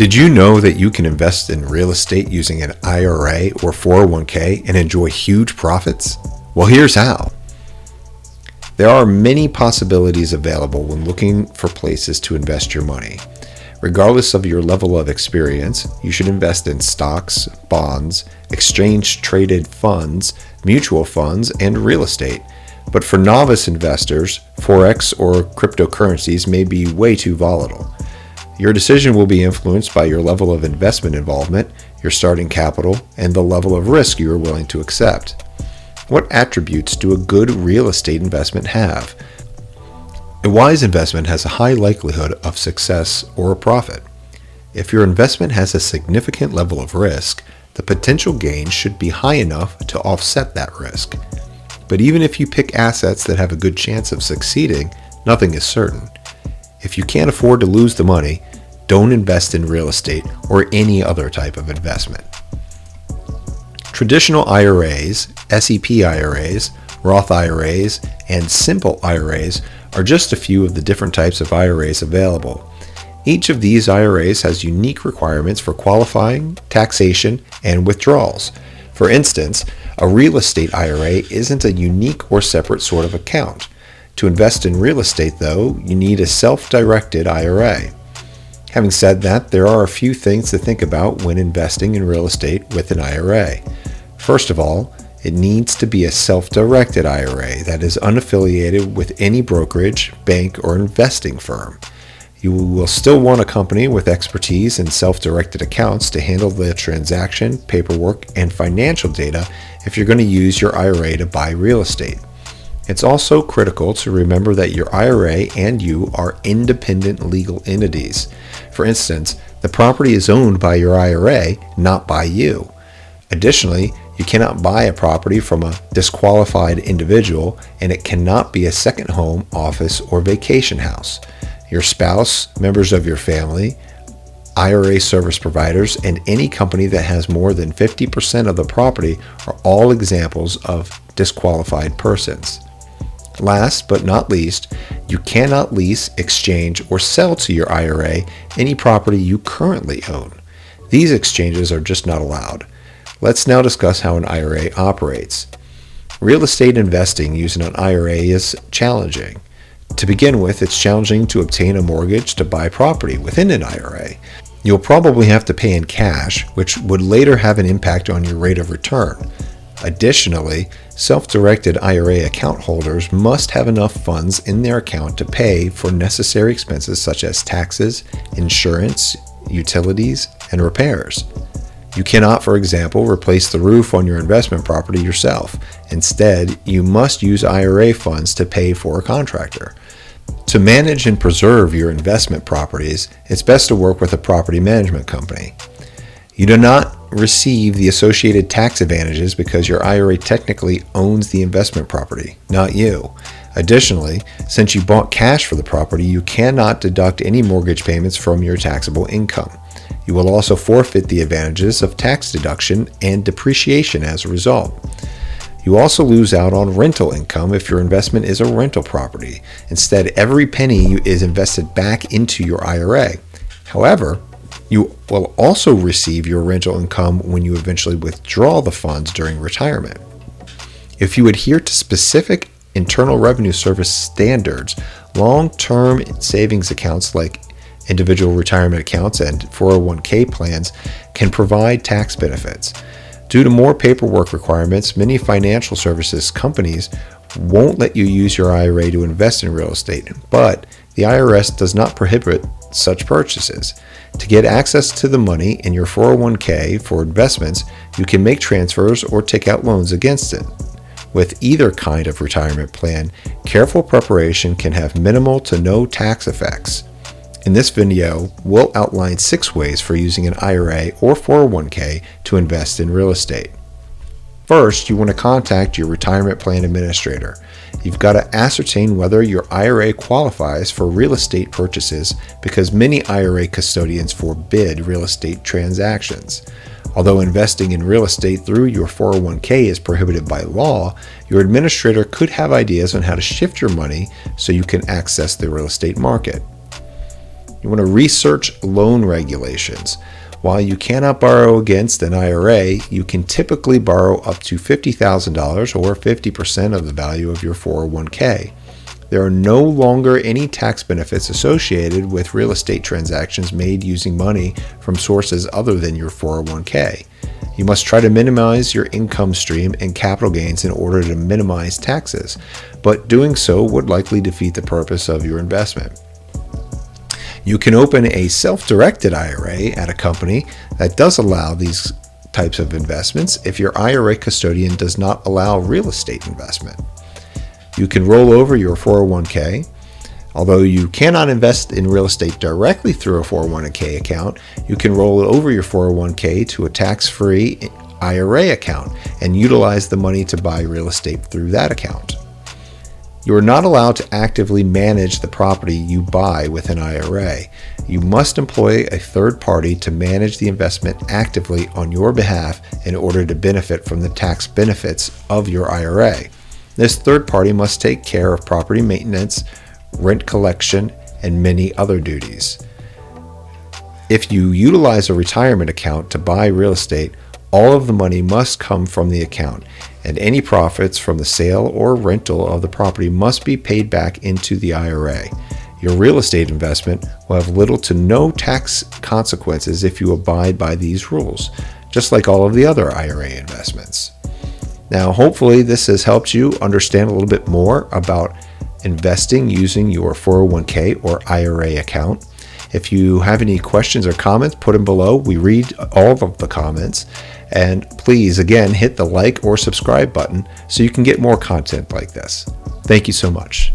Did you know that you can invest in real estate using an IRA or 401k and enjoy huge profits? Well, here's how. There are many possibilities available when looking for places to invest your money. Regardless of your level of experience, you should invest in stocks, bonds, exchange-traded funds, mutual funds, and real estate. But for novice investors, Forex or cryptocurrencies may be way too volatile. Your decision will be influenced by your level of investment involvement, your starting capital, and the level of risk you are willing to accept. What attributes do a good real estate investment have? A wise investment has a high likelihood of success or a profit. If your investment has a significant level of risk, the potential gain should be high enough to offset that risk. But even if you pick assets that have a good chance of succeeding, nothing is certain. If you can't afford to lose the money, don't invest in real estate or any other type of investment. Traditional IRAs, SEP IRAs, Roth IRAs, and simple IRAs are just a few of the different types of IRAs available. Each of these IRAs has unique requirements for qualifying, taxation, and withdrawals. For instance, a real estate IRA isn't a unique or separate sort of account. To invest in real estate, though, you need a self-directed IRA. Having said that, there are a few things to think about when investing in real estate with an IRA. First of all, it needs to be a self-directed IRA that is unaffiliated with any brokerage, bank, or investing firm. You will still want a company with expertise in self-directed accounts to handle the transaction, paperwork, and financial data if you're going to use your IRA to buy real estate. It's also critical to remember that your IRA and you are independent legal entities. For instance, the property is owned by your IRA, not by you. Additionally, you cannot buy a property from a disqualified individual, and it cannot be a second home, office, or vacation house. Your spouse, members of your family, IRA service providers, and any company that has more than 50% of the property are all examples of disqualified persons. Last but not least, you cannot lease, exchange, or sell to your IRA any property you currently own. These exchanges are just not allowed. Let's now discuss how an IRA operates. Real estate investing using an IRA is challenging. To begin with, it's challenging to obtain a mortgage to buy property within an IRA. You'll probably have to pay in cash, which would later have an impact on your rate of return. Additionally, self-directed IRA account holders must have enough funds in their account to pay for necessary expenses such as taxes, insurance, utilities, and repairs. You cannot, for example, replace the roof on your investment property yourself. Instead, you must use IRA funds to pay for a contractor. To manage and preserve your investment properties, it's best to work with a property management company. You do not receive the associated tax advantages because your IRA technically owns the investment property, not you. Additionally, since you bought cash for the property, you cannot deduct any mortgage payments from your taxable income. You will also forfeit the advantages of tax deduction and depreciation as a result. You also lose out on rental income if your investment is a rental property. Instead, every penny is invested back into your IRA. However, you will also receive your rental income when you eventually withdraw the funds during retirement. If you adhere to specific Internal Revenue Service standards, long-term savings accounts like individual retirement accounts and 401k plans can provide tax benefits. Due to more paperwork requirements, many financial services companies won't let you use your IRA to invest in real estate, but the IRS does not prohibit such purchases. To get access to the money in your 401k for investments, you can make transfers or take out loans against it. With either kind of retirement plan, careful preparation can have minimal to no tax effects. In this video, we'll outline 6 ways for using an IRA or 401k to invest in real estate. First, you want to contact your retirement plan administrator. You've got to ascertain whether your IRA qualifies for real estate purchases because many IRA custodians forbid real estate transactions. Although investing in real estate through your 401k is prohibited by law, your administrator could have ideas on how to shift your money so you can access the real estate market. You want to research loan regulations. While you cannot borrow against an IRA, you can typically borrow up to $50,000 or 50% of the value of your 401k. There are no longer any tax benefits associated with real estate transactions made using money from sources other than your 401k. You must try to minimize your income stream and capital gains in order to minimize taxes, but doing so would likely defeat the purpose of your investment. You can open a self-directed IRA at a company that does allow these types of investments if your IRA custodian does not allow real estate investment. You can roll over your 401k. Although you cannot invest in real estate directly through a 401k account, you can roll over your 401k to a tax-free IRA account and utilize the money to buy real estate through that account. You are not allowed to actively manage the property you buy with an IRA. You must employ a third party to manage the investment actively on your behalf in order to benefit from the tax benefits of your IRA. This third party must take care of property maintenance, rent collection, and many other duties. If you utilize a retirement account to buy real estate, all of the money must come from the account, and any profits from the sale or rental of the property must be paid back into the IRA. Your real estate investment will have little to no tax consequences if you abide by these rules, just like all of the other IRA investments. Now, hopefully this has helped you understand a little bit more about investing using your 401k or IRA account. If you have any questions or comments, put them below. We read all of the comments. And please, again, hit the like or subscribe button so you can get more content like this. Thank you so much.